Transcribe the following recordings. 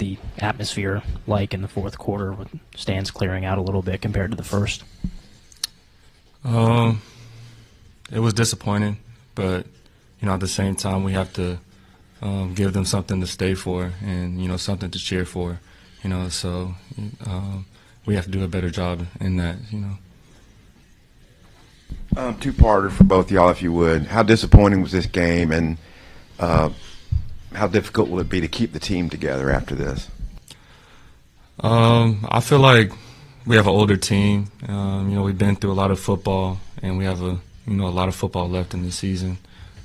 the atmosphere like in the fourth quarter with stands clearing out a little bit compared to the first? It was disappointing, but at the same time we have to give them something to stay for and something to cheer for. So we have to do a better job in that. Two-parter for both y'all, if you would. How disappointing was this game, and how difficult will it be to keep the team together after this? I feel like we have an older team. We've been through a lot of football, and we have a lot of football left in the season.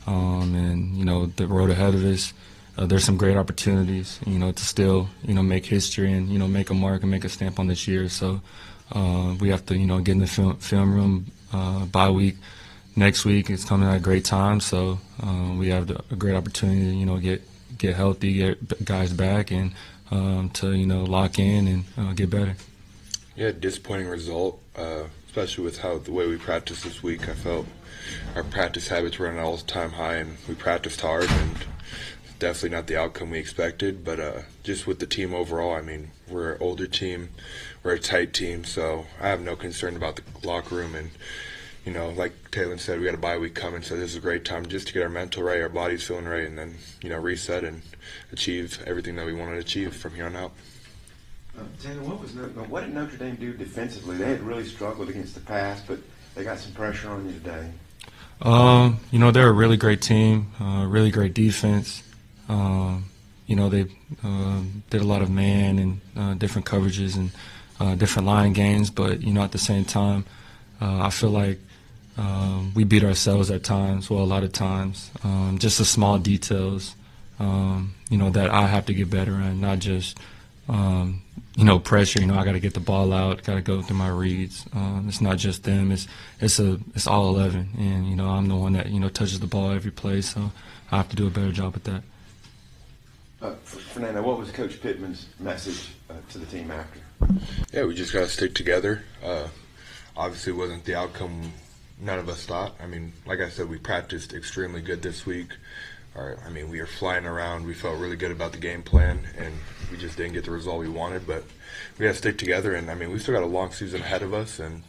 And the road ahead of us, there's some great opportunities, to still, make history and, make a mark and make a stamp on this year. So we have to, get in the film room bye week. Next week it's coming at a great time, so we have a great opportunity to, get healthy, get guys back, and to, lock in and get better. Yeah, disappointing result, especially with the way we practiced this week. I felt our practice habits were at an all-time high, and we practiced hard, and definitely not the outcome we expected. But just with the team overall, I mean, we're an older team, we're a tight team, so I have no concern about the locker room. And like Taylen said, we got a bye week coming, so this is a great time just to get our mental right, our bodies feeling right, and then reset and achieve everything that we want to achieve from here on out. Taylor, what did Notre Dame do defensively? They had really struggled against the pass, but they got some pressure on you today. They're a really great team, really great defense. They did a lot of man and different coverages and different line games, but at the same time, I feel like we beat ourselves at times, well, a lot of times. Just the small details, that I have to get better at, not just pressure. I got to get the ball out, got to go through my reads. It's not just them. It's all 11, and I'm the one that touches the ball every play, so I have to do a better job at that. Fernando, what was Coach Pittman's message to the team after? Yeah, we just got to stick together. Obviously, it wasn't the outcome none of us thought. I mean, like I said, we practiced extremely good this week. We were flying around. We felt really good about the game plan, and we just didn't get the result we wanted. But we got to stick together, and, we still got a long season ahead of us, and,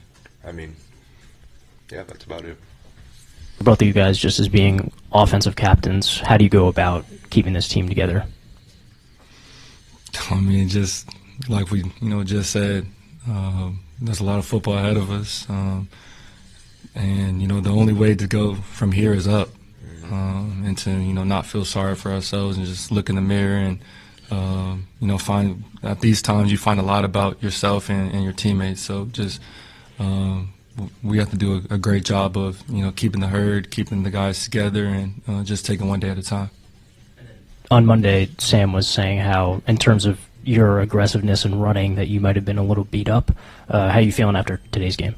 yeah, that's about it. For both of you guys, just as being offensive captains, how do you go about keeping this team together? Just like we, just said, there's a lot of football ahead of us, and, the only way to go from here is up. And to not feel sorry for ourselves and just look in the mirror and find at these times you find a lot about yourself and your teammates. So just we have to do a great job of keeping the herd, keeping the guys together, and just taking one day at a time. On Monday, Sam was saying how, in terms of your aggressiveness and running, that you might have been a little beat up. How are you feeling after today's game?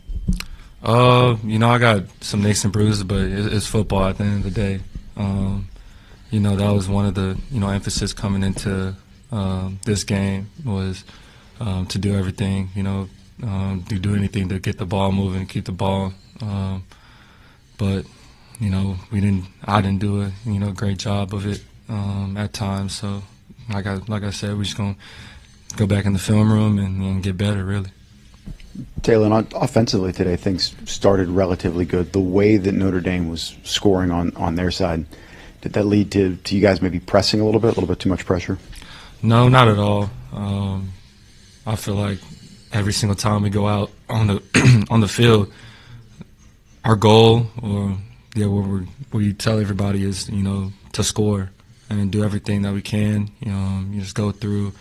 I got some nicks and bruises, but it's football at the end of the day. That was one of the, emphasis coming into this game was to do everything, to do anything to get the ball moving, keep the ball. But, I didn't do a, great job of it at times. So, like I said, we're just going to go back in the film room and get better, really. Taylen, offensively today, things started relatively good. The way that Notre Dame was scoring on their side, did that lead to you guys maybe pressing a little bit too much pressure? No, not at all. I feel like every single time we go out on the on the field, our goal, or what we tell everybody is, to score and do everything that we can. You just go through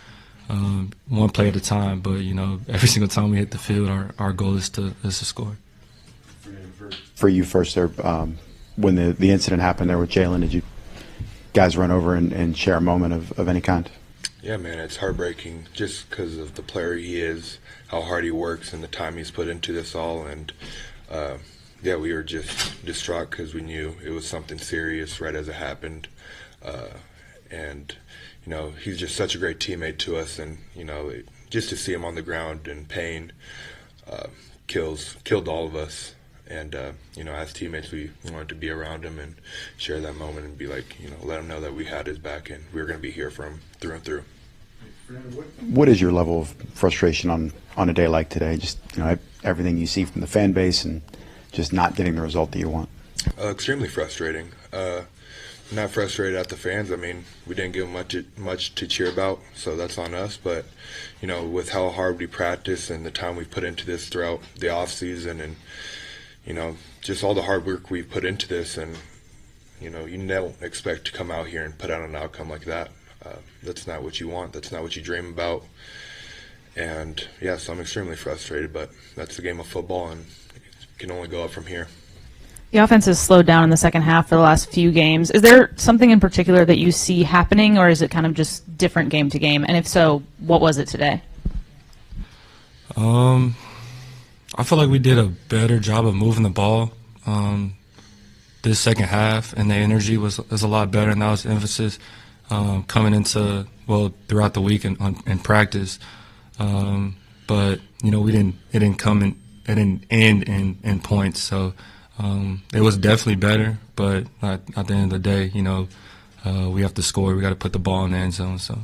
one play at a time, but every single time we hit the field, our goal is to score. For you first there, when the incident happened there with Jalen, did you guys run over and share a moment of any kind? Yeah, man, it's heartbreaking just because of the player he is, how hard he works, and the time he's put into this all. And we were just distraught because we knew it was something serious right as it happened. And he's just such a great teammate to us, and just to see him on the ground in pain killed all of us. And as teammates, we wanted to be around him and share that moment and be like, let him know that we had his back and we were going to be here for him through and through. What is your level of frustration on a day like today? Just everything you see from the fan base and just not getting the result that you want. Extremely frustrating. Not frustrated at the fans. I mean, we didn't give them much to cheer about, so that's on us. But with how hard we practice and the time we put into this throughout the off season, and just all the hard work we've put into this, and you don't expect to come out here and put out an outcome like that. That's not what you want. That's not what you dream about. And so I'm extremely frustrated, but that's the game of football, and it can only go up from here. The offense has slowed down in the second half for the last few games. Is there something in particular that you see happening, or is it kind of just different game to game? And if so, what was it today? I feel like we did a better job of moving the ball this second half, and the energy was a lot better, and that was the emphasis coming into throughout the week and in practice. But it didn't end in points, so it was definitely better. But at the end of the day, we have to score. We got to put the ball in the end zone. So.